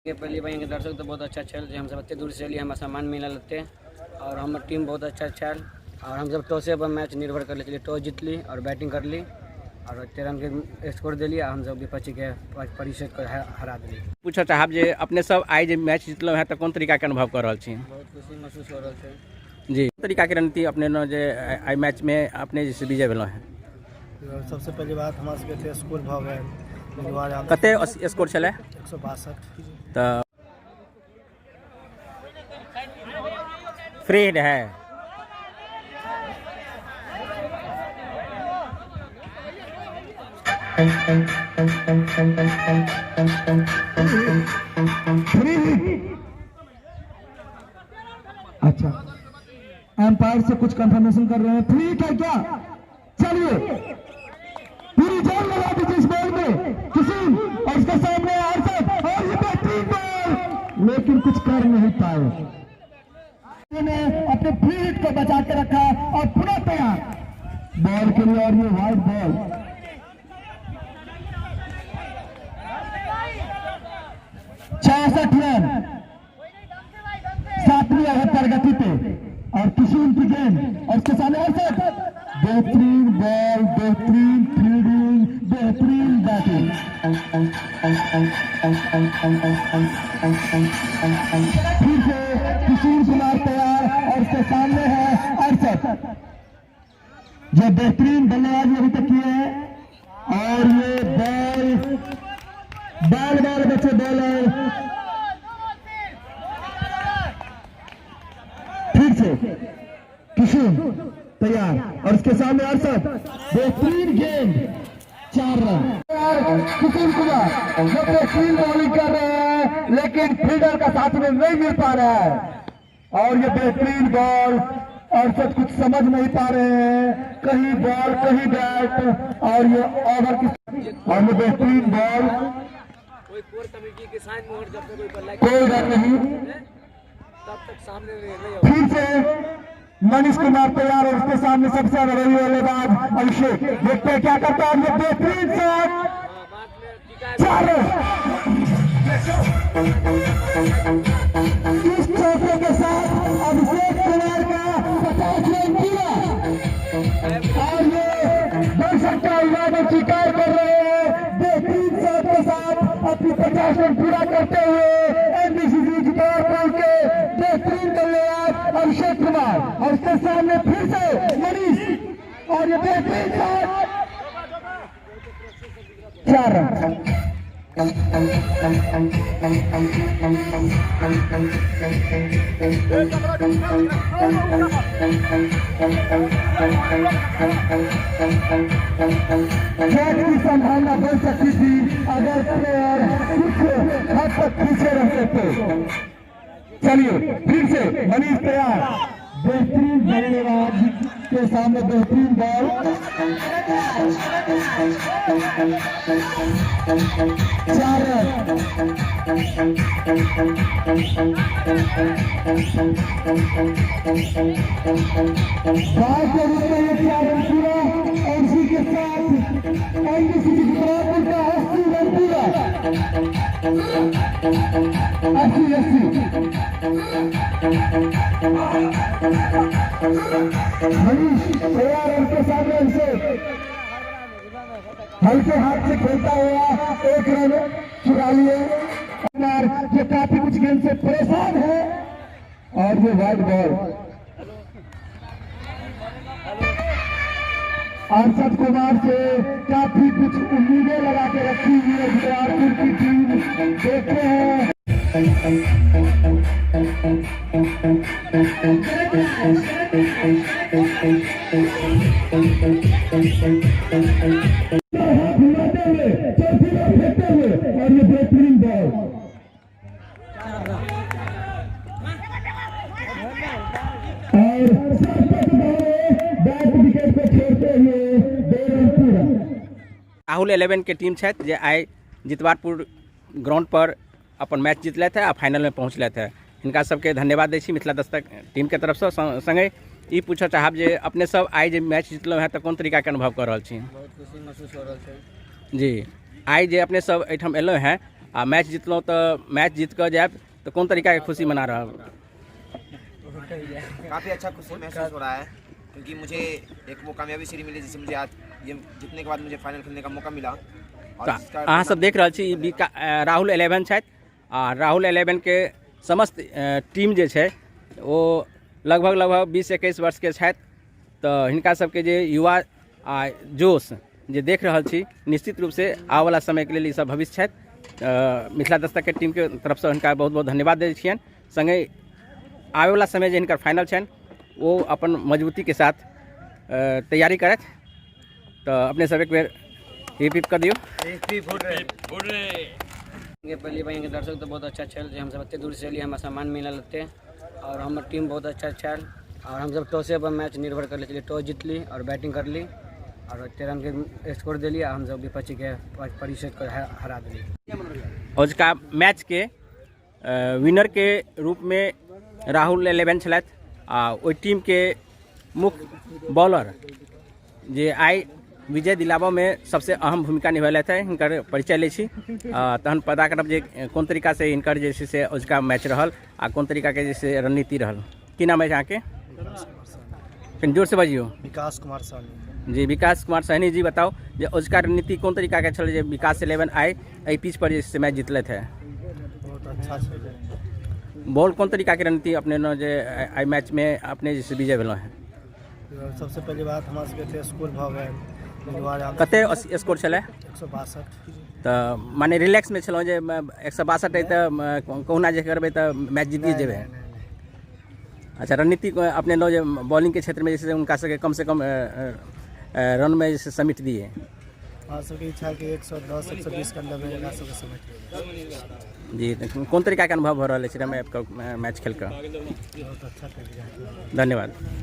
के पहली बार के दर्शक तो बहुत अच्छा छल, हम सब एते दूर से हम सामान मिलल थे और हमार टीम बहुत अच्छा छल और हम सब टॉसे पर मैच निर्भर कर ले, टॉस जीतली और बैटिंग कर ली और 13 रन के स्कोर दिली और हम सब विपक्षी के परिषद को हरा दिली। पूछा चाहब जे अपने सब आई जे मैच जीतलो है तो कौन तरीका के अनुभव कर रहा छी? बहुत खुशी महसूस हो रहा है जी। तरीका के रणनीति अपने न जे आई मैच में अपने जैसे विजय भेलो है? सबसे पहली बात हमारे सबके स्कोर भाव है कते स्कोर चले? 162। तो फ्री है अच्छा, एम्पायर से कुछ कंफर्मेशन कर रहे हैं। फ्री है क्या? चलिए पूरी जान लगा दीजिए इस बॉल में किसी और इसके सामने और ये बेहतरीन बॉल, लेकिन कुछ कर नहीं पाए। ने अपने फ्री हिट को बचा के रखा और पुनः तैयार बॉल के लिए और ये वाइड बॉल। रन 7वीं ओवर प्रगति पे और किशोर की गेंद और उसके सामने बेहतरीन बॉल, बेहतरीन फील्डिंग, बेहतरीन बैटिंग। फिर से किशोर कुमार तैयार और उसके सामने है अरशद जो बेहतरीन बल्लेबाजी अभी तक किए हैं और ये बॉल बच्चे बॉल है। फिर से किशोर तैयार और उसके सामने अरशद, बेहतरीन गेंद, 4 रन। किशोर कुमार जो बेहतरीन बॉलिंग कर रहे हैं लेकिन फील्डर का साथ में नहीं मिल पा रहा है और ये बेहतरीन बॉल अरशद कुछ समझ नहीं पा रहे हैं, कहीं बॉल कहीं बैट और ये ओवर की और ये बेहतरीन बॉल, कोई रन नहीं। फिर से मनीष कुमार तैयार और उसके सामने सबसे रवैये बल्लेबाज अभिषेक, देखते हैं क्या करता है। ये बेहतरीन शॉट, 4 इस चौके के साथ अभिषेक कुमार का 50 रन पूरा और ये दर्शक का इरादा स्वीकार कर रहे हैं। बेहतरीन शॉट के साथ अपनी 50 रन पूरा करते हुए एनबीसी जितौर के बेहतरीन बल्लेबाज अभिषेक कुमार और उसके सामने फिर से मनीष और ये बेहतरीन शॉट, 4 रन। मैच की संभावना बन सकती थी अगर प्लेयर कुछ हद तक पीछे रहते थे। चलिए फिर से मनीष तैयार, बेहतरीन बल्लेबाज के सामने बेहतरीन बॉल, 4 रन। बाल के रूप में ये 4 रन पूरा और इसी के साथ एनबीसी जितौर का 80 रन पूरा, 80। मनीष तैयार उनके सामने से हल्के हाथ से खेलता हुआ 1 रन चुरा लिए जो काफी कुछ गेंद से परेशान है और ये वाइड बॉल। अरशद कुमार से काफी कुछ उम्मीदें लगा के रखी हुई है गुजरातपुर की टीम, देखते हैं। और ये बेहतरीन बॉल और बैट विकेट को छोड़ते हुए 2 रन पूरा। राहुल 11 के टीम छथि जे आइ जितवारपुर ग्राउंड पर अपन मैच जीतले थे आ फाइनल में पहुँचले थे। इनका सबके धन्यवाद दै छी मिथिला दस्तक टीम के तरफ से। संगे ई पूछऽ चाहब जे अपने सब आई जे मैच जीतलो है तो कौन तरीका के अनुभव कर रहा छी? बहुत खुशी महसूस हो रहा है जी। आई जे अपने सब एठम एलो हैं आ मैच जितलहुँ तो मैच जीत कर जाए तो कौन तरीका के खुशी मना रहा? काफ़ी अच्छा खुशी महसूस हो रहा है क्योंकि मुझे एक वो कामयाबी सीढ़ी मिली जिससे मुझे आज ये जीतने के बाद मुझे फाइनल खेलने का मौका मिला। और अहाँ सब देख रहा छी राहुल 11 छथि आ राहुल 11 के समस्त टीम जे छै वो लगभग 20-21 वर्ष के छथि। तो हिनका सबके जे युवा आ जोश जे देख रहल छी निश्चित रूप से आने वाला समय के लिए ई सब भविष्य छथि। मिथिला दस्तक के टीम के तरफ से हिनका बहुत बहुत धन्यवाद दै छियनि। संगे आवे वाला समय जे हिनकर फाइनल छनि वो अपन मजबूती के साथ तैयारी करथि। तो अपने सब एक बेर हिप हिप कर दियो। पहली बार दर्शक तो बहुत अच्छा छल, हम सब एते दूर से एलिए, हमरा सामान मिलल एते और हमर टीम बहुत अच्छा छल और हम सब टॉसे पर मैच निर्भर कर ले, टॉस जीतली और बैटिंग करली और 13 रन के स्कोर दिली और हम सब विपक्षी के परिषद को हरा दिली। आज का मैच के विनर के रूप में राहुल 11 छलथि आ ओहि टीम के मुख्य बॉलर जे आई विजय दिलाबऽ में सबसे अहम भूमिका निभेलथि है। हिनकर परिचय लै छी तहन पता करब जे कोन तरीका से हिनकर जे छै से अजुका मैच रहल आ कोन तरीका के जे छै रणनीति रहल। की नाम है अहाँके? कनि जोर से बजियो। विकास कुमार साहनी। जी विकास कुमार साहनी जी, बताओ जे अजुका रणनीति कोन तरीका के छल जे विकास 11 आई एहि पिच पर जे मैच जीतलथि है? बहुत अच्छा छल। बॉल कोन तरीका के रणनीति अपने न जे आई मैच में अपने जैसे विजय भेलहुँ है? सबसे पहली बात हमारे सबके स्कोर भऽ गेल। कते स्कोर छलै? 162। तो माने रिलैक्स में छलहुँ जे 162 है तो कहुना जे करबै तो मैच जीतिए जेबै। अच्छा, रणनीति अपने नो जे बॉलिंग के क्षेत्र में जैसे उनका सबके कम से कम रन में जैसे समिट दिए। हमारे सबकी इच्छा है कि 110-120 के अंदर में एकरा सबके समेट जी, तो कौन तरीका के अनुभव हो रहा है मैच खेल कर? बहुत अच्छा तरीका है। धन्यवाद।